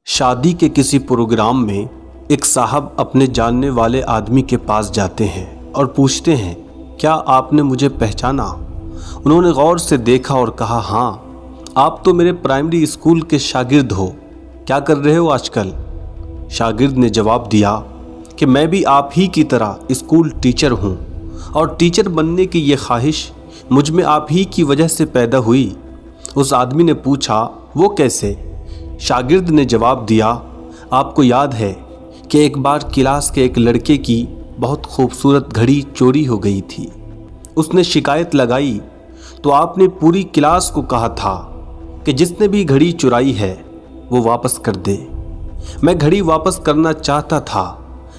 شادی کے کسی پروگرام میں ایک صاحب اپنے جاننے والے آدمی کے پاس جاتے ہیں اور پوچھتے ہیں، کیا آپ نے مجھے پہچانا؟ انہوں نے غور سے دیکھا اور کہا، ہاں، آپ تو میرے پرائمری اسکول کے شاگرد ہو، کیا کر رہے ہو آج کل؟ شاگرد نے جواب دیا کہ میں بھی آپ ہی کی طرح اسکول ٹیچر ہوں، اور ٹیچر بننے کی یہ خواہش مجھ میں آپ ہی کی وجہ سے پیدا ہوئی۔ اس آدمی نے پوچھا، وہ کیسے؟ شاگرد نے جواب دیا، آپ کو یاد ہے کہ ایک بار کلاس کے ایک لڑکے کی بہت خوبصورت گھڑی چوری ہو گئی تھی۔ اس نے شکایت لگائی تو آپ نے پوری کلاس کو کہا تھا کہ جس نے بھی گھڑی چرائی ہے وہ واپس کر دے۔ میں گھڑی واپس کرنا چاہتا تھا،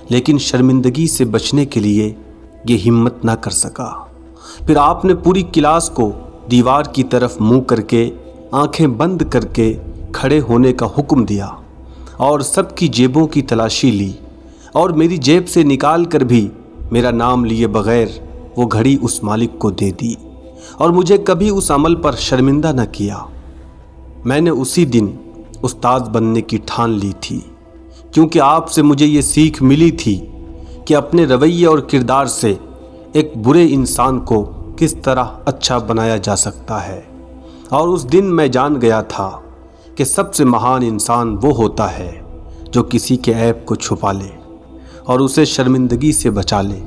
لیکن شرمندگی سے بچنے کے لیے یہ ہمت نہ کر سکا۔ پھر آپ نے پوری کلاس کو دیوار کی طرف منہ کر کے آنکھیں بند کر کے کھڑے ہونے کا حکم دیا اور سب کی جیبوں کی تلاشی لی، اور میری جیب سے نکال کر بھی میرا نام لیے بغیر وہ گھڑی اس مالک کو دے دی، اور مجھے کبھی اس عمل پر شرمندہ نہ کیا۔ میں نے اسی دن استاد بننے کی ٹھان لی تھی، کیونکہ آپ سے مجھے یہ سیکھ ملی تھی کہ اپنے رویے اور کردار سے ایک برے انسان کو کس طرح اچھا بنایا جا سکتا ہے۔ اور اس دن میں جان گیا تھا کہ سب سے مہان انسان وہ ہوتا ہے جو کسی کے عیب کو چھپا لے اور اسے شرمندگی سے بچا لے۔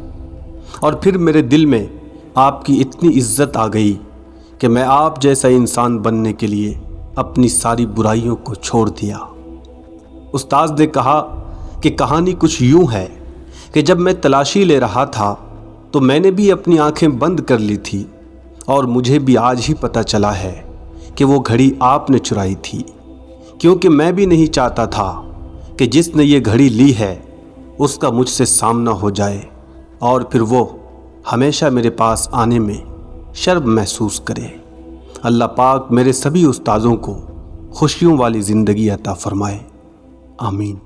اور پھر میرے دل میں آپ کی اتنی عزت آ گئی کہ میں آپ جیسا انسان بننے کے لیے اپنی ساری برائیوں کو چھوڑ دیا۔ استاد نے کہا کہ کہانی کچھ یوں ہے کہ جب میں تلاشی لے رہا تھا تو میں نے بھی اپنی آنکھیں بند کر لی تھی، اور مجھے بھی آج ہی پتہ چلا ہے کہ وہ گھڑی آپ نے چرائی تھی، کیونکہ میں بھی نہیں چاہتا تھا کہ جس نے یہ گھڑی لی ہے اس کا مجھ سے سامنا ہو جائے، اور پھر وہ ہمیشہ میرے پاس آنے میں شرم محسوس کرے۔ اللہ پاک میرے سبھی استاذوں کو خوشیوں والی زندگی عطا فرمائے، آمین۔